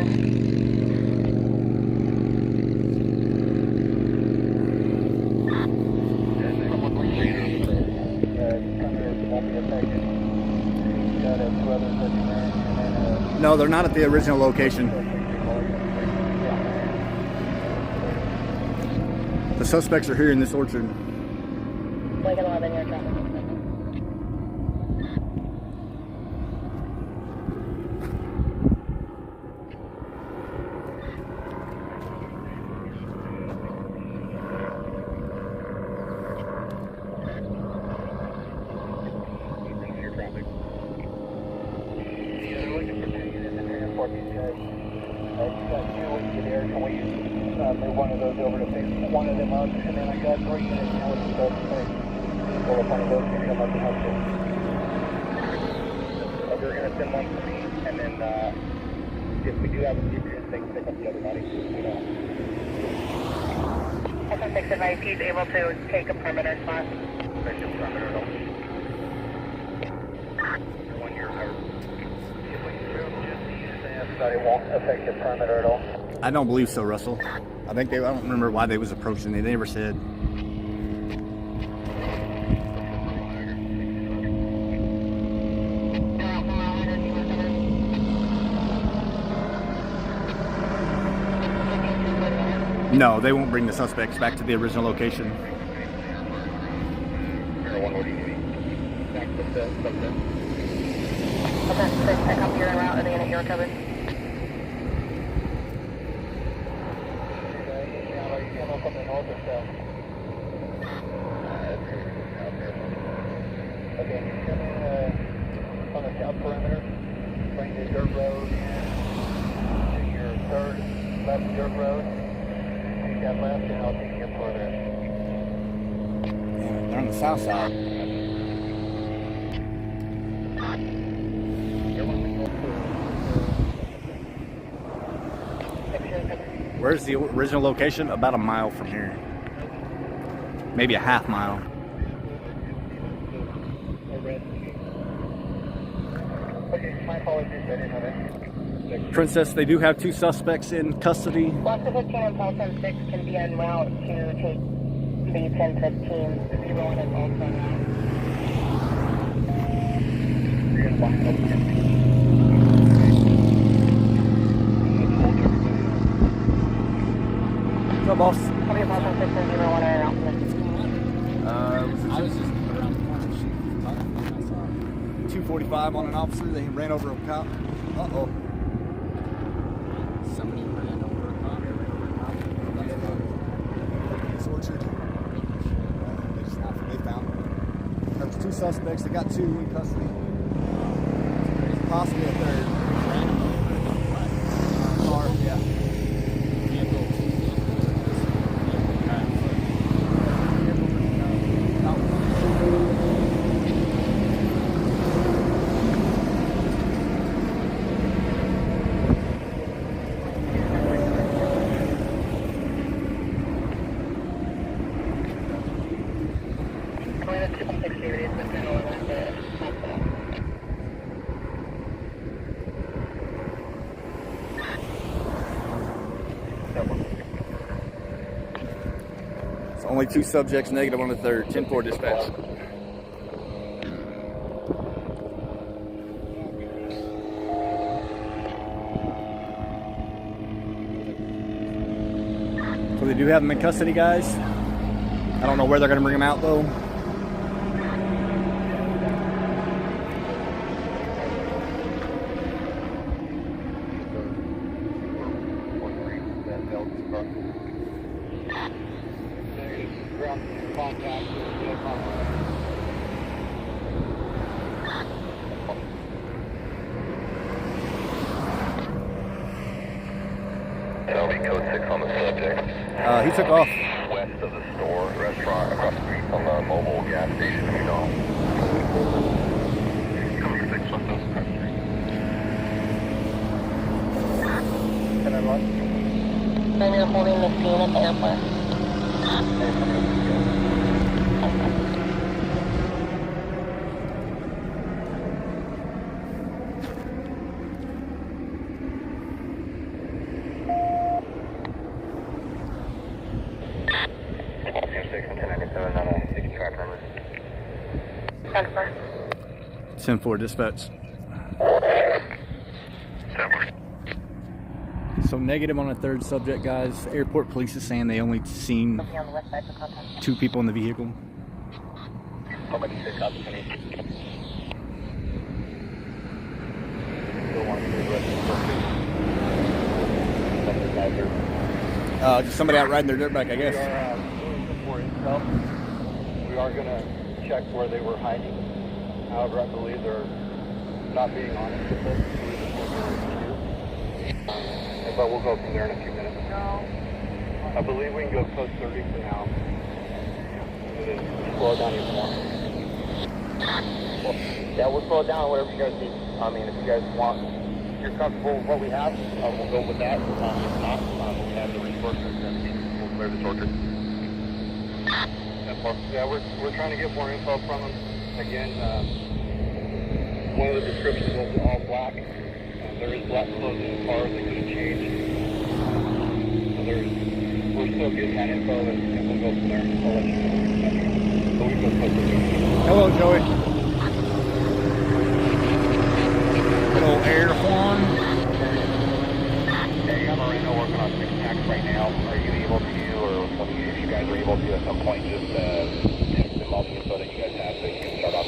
No, they're not at the original location. The suspects are here in this orchard. Lincoln 11, your traffic. got 2 in there. Can we move one of those over to pick one of them up? And then I got 3 units now with the stuff. Pull up one of those and come up and help you. We're going to send one for me, and then if we do have a secret, they can pick up the other body. SN6 advice, he's able to take a perimeter spot. Take a perimeter at all. 1 year higher. If we move just the stance, that it won't affect the perimeter at all. I don't believe so, Russell. I don't remember why they was approaching. They never said. No, they won't bring the suspects back to the original location. Okay, so pick up your route and the unit you're covered. Okay, come in on the south perimeter, bring the dirt road to your third left dirt road. Take that left and I'll take you further. Yeah, they're on the south side. Where's the original location? About a mile from here. Maybe a half mile. Okay, my apologies, I didn't know that. Princess, they do have 2 suspects in custody. West of 15 and Pulse 6 can be en route to take the 1015. If you want to also now. You're going to walk up again. What's up, boss? How many Pulse 6 do you want to route from this? I was just around the corner. 245 on an officer. They ran over a cop. Uh-oh. Somebody ran over a cop. It's Orchard. They found them. There was 2 suspects. They got 2 in custody. Possibly a third. Car, yeah. It's only 2 subjects negative on the third. 10-4 dispatch. So they do have them in custody, guys. I don't know where they're going to bring them out, though. That'll be code 6 on the subject. He took off. West of the store, restaurant, across the street from the mobile gas station, you know. Code 6 on those across the street. Can I run? Then you're holding the scene at the airport. Confirm. 10-4 dispatch. So negative on a third subject, guys. Airport police is saying they only seen 2 people in the vehicle. Somebody pick up any. Just somebody out riding their dirt bike, I guess. We are going to check where they were hiding. However, I believe they're not being honest with us. but we'll go from there in a few minutes. No. I believe we can go code 30 for now. And then slow it down even more. Yeah, we'll slow it down, whatever you guys need. I mean, if you guys want, if you're comfortable with what we have, we'll go with that. If not, we have the resources and we'll clear the torture. Yeah, we're trying to get more info from them. Again, one of the descriptions was all black. There is black clothes in the car that could have changed. We're still getting that info and we'll go from there. I'll let you know. But we go closer. Hello, Joey. Little air horn. Hey, I'm already working on 6 packs right now. Are you able to, or if you guys are able to at some point, just text them all the info that you guys have so you can start off.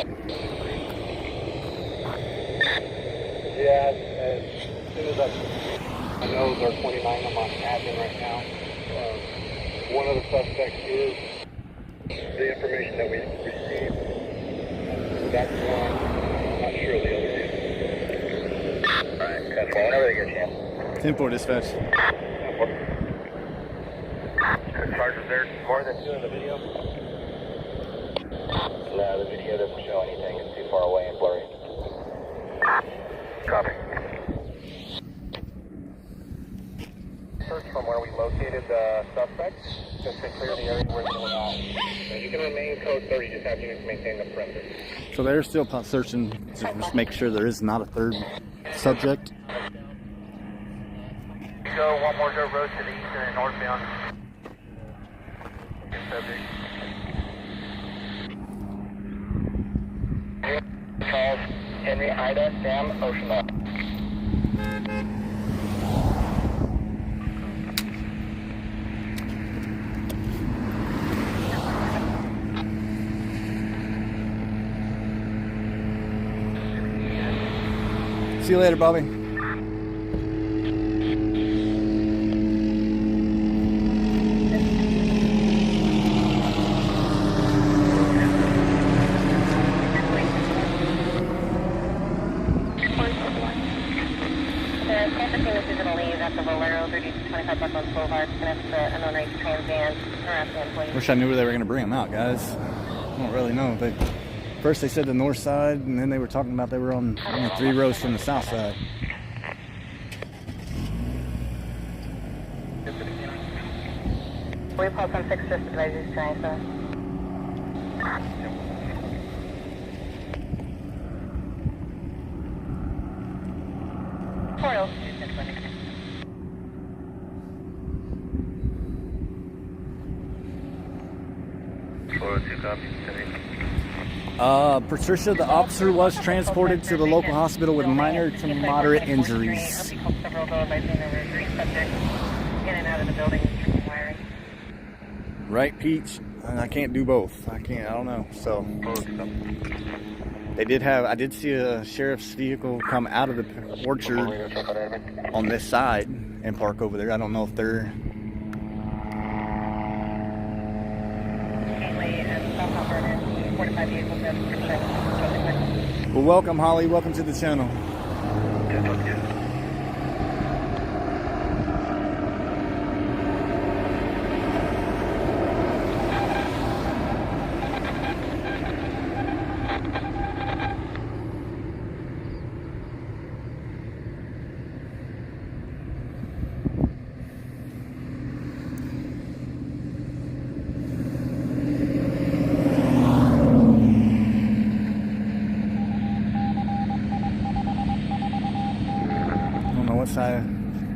Yeah, as soon as I know they're 29, I'm on admin right now. One of the suspects is the information that we received. That's one. I'm not sure of the other two. Alright, that's one. Whenever they get a chance. 10-4 dispatch. Sergeant, there more than 2 in the video? No, the video doesn't show anything. It's too far away and blurry. Copy. Search from where we located the suspects, just to clear the area where they were at. So you can remain code 30, just have units maintain the perimeter. So they're still searching to just make sure there is not a third subject. Go one more dirt road to the east and northbound. Subject. Charles Henry Ida Sam Ocean Up. See you later, Bobby. Wish I knew where they were going to bring them out, guys. I don't really know. First they said the north side, and then they were talking about they were on only 3 rows from the south side. We call from 6 just advisories trying so. Patricia, the officer was transported to the local hospital with minor to moderate injuries. Right, Peach? I can't do both. I don't know. So I did see a sheriff's vehicle come out of the orchard on this side and park over there. I don't know if they're well, welcome, Holly. Welcome to the channel. Side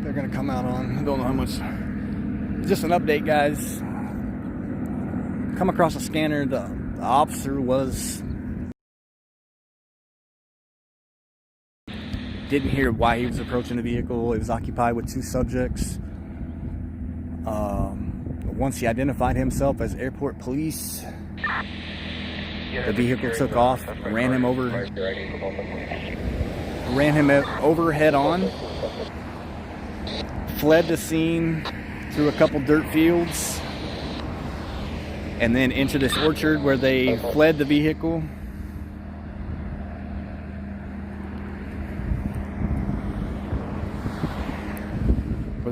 they're gonna come out on. I don't know how much. Just an update, guys. Come across a scanner. The officer didn't hear why he was approaching the vehicle. It was occupied with 2 subjects. Once he identified himself as airport police, the vehicle took off, ran him over head on, fled the scene through a couple dirt fields, and then into this orchard where they fled the vehicle.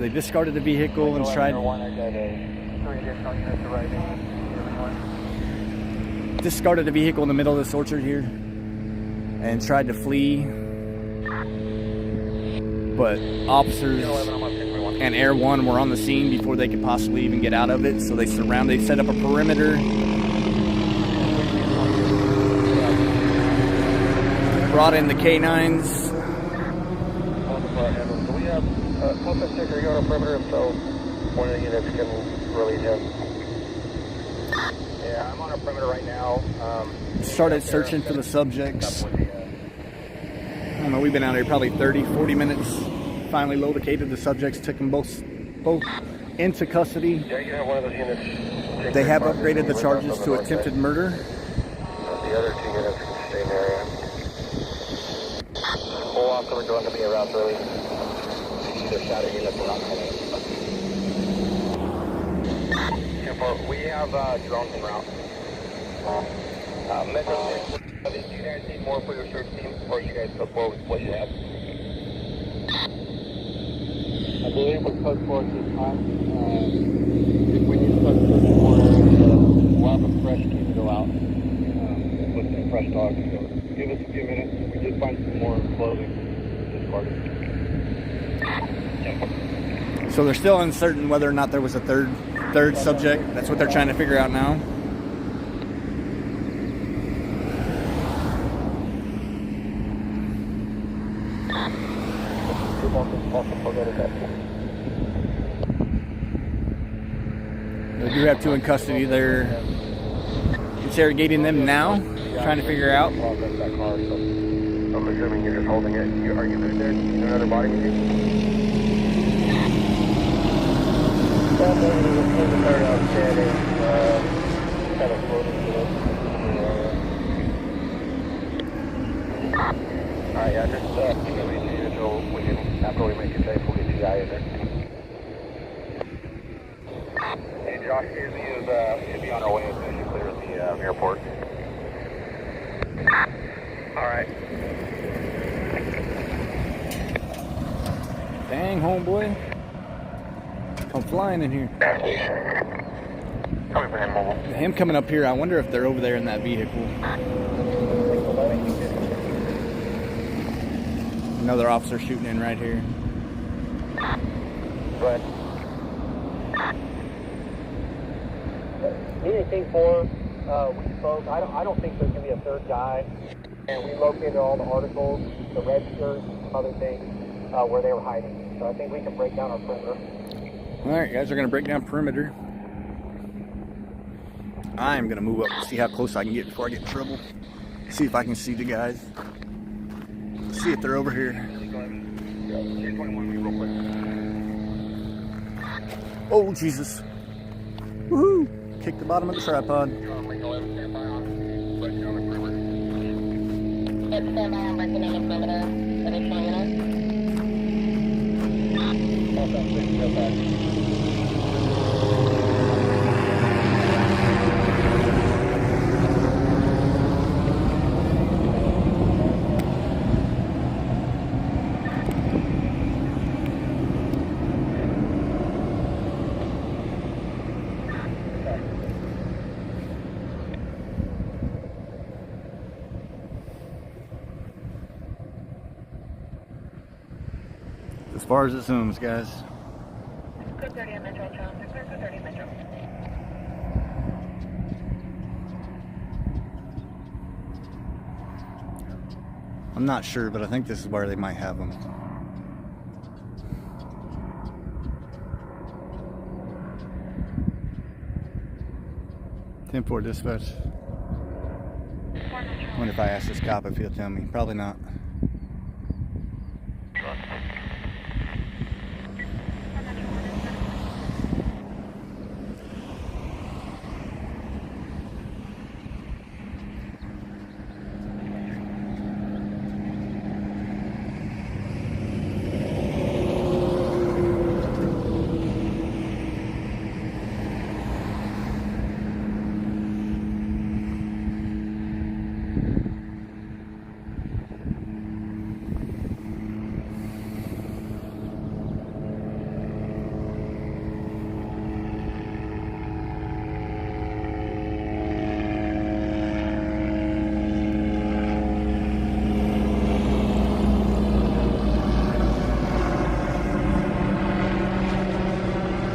they discarded the vehicle and tried. Discarded the vehicle in the middle of this orchard here and tried to flee, but officers and Air 1 were on the scene before they could possibly even get out of it, so they set up a perimeter, brought in the K9s. We have Pump Sticker going on perimeter, so one of the units can release him. Yeah, I'm on a perimeter right now. Started searching for the subjects. I don't know, we've been out here probably 30, 40 minutes. Finally located the subjects, took them both into custody. Yeah, you have one of those units. They have upgraded the charges to attempted murder. The other 2 units can stay in the area. Full off, so we're going to be around early. Either shadow units are not coming. We have drones en route. Metro 6, do you guys need more for your search team, or you guys support what you have? I believe we're code for this time. If we need to start searching more, we'll have a fresh team go out with some fresh dogs. So give us a few minutes. We did find some more clothing discarded. So they're still uncertain whether or not there was a third subject. That's what they're trying to figure out now. They do have 2 in custody. They're interrogating them now, trying to figure out. I'm assuming you're just holding it. Are you good there? Do you need another body maybe? Alright, yeah, just until we can, after we make it safe, we'll get you guys in there. Hey Josh, should be on our way as soon as you clear the airport. Alright. Dang, homeboy. I'm flying in here. Coming for him, mobile. Him coming up here, I wonder if they're over there in that vehicle. Another officer shooting in right here. Go ahead. Anything for, we spoke, I don't think there's going to be a third guy. And we located all the articles, the red shirts, other things, where they were hiding. So I think we can break down our perimeter. Alright, guys, we're going to break down perimeter. I'm going to move up, see how close I can get before I get in trouble. See if I can see the guys. See if they're over here. Oh, Jesus. Woohoo! Kick the bottom of the tripod. Stand by, I'm working on the perimeter. Additional units. As far as it zooms, guys. Code 30 on Metro, Charles. Code 30 on Metro. I'm not sure, but I think this is where they might have them. Ten-4 dispatch. I wonder if I ask this cop if he'll tell me. Probably not.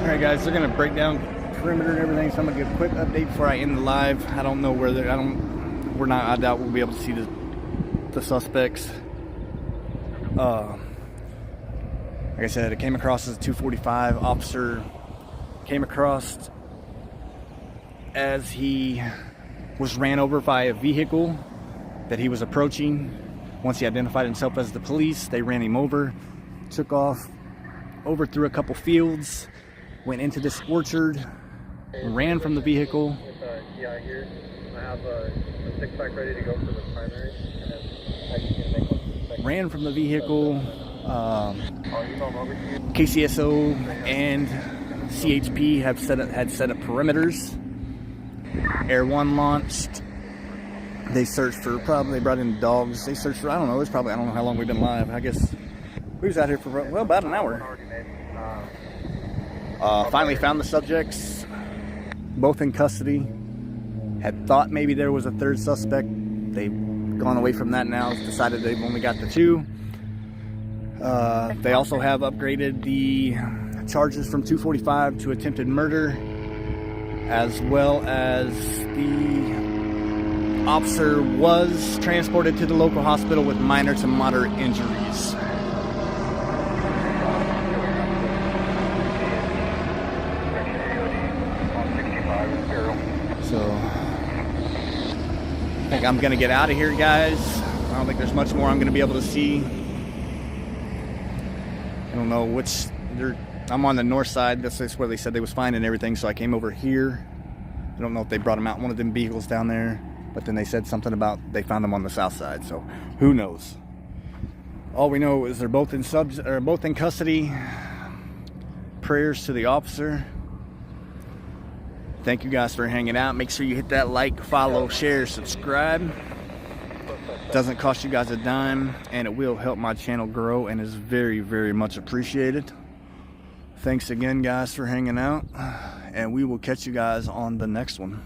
Alright guys, they're gonna break down perimeter and everything, so I'm gonna give a quick update before I end the live. I don't know where they're, I doubt we'll be able to see the suspects. Like I said, it came across as a 245 officer, came across as he was ran over by a vehicle that he was approaching. Once he identified himself as the police, they ran him over, took off, overthrew a couple fields, went into this orchard, ran from the vehicle. Yeah, here I have a 6-pack ready to go for the primary, and then I can make one. Ran from the vehicle. KCSO and CHP had set up perimeters. Air 1 launched. They searched for, they brought in dogs. They searched for, I don't know how long we've been live. I guess we was out here for, well, about an hour. Finally found the subjects, both in custody. Had thought maybe there was a third suspect. They've gone away from that now. Decided they've only got the 2. They also have upgraded the charges from 245 to attempted murder, as well as the officer was transported to the local hospital with minor to moderate injuries. So I think I'm gonna get out of here, guys. I don't think there's much more I'm gonna be able to see. I don't know which, I'm on the north side. That's where they said they was finding everything, so I came over here. I don't know if they brought them out in one of them vehicles down there, but then they said something about they found them on the south side, so who knows. All we know is they're both in custody. Prayers to the officer. Thank you guys for hanging out. Make sure you hit that like, follow, share, subscribe. Doesn't cost you guys a dime, and it will help my channel grow and is very, very much appreciated. Thanks again, guys, for hanging out, and we will catch you guys on the next one.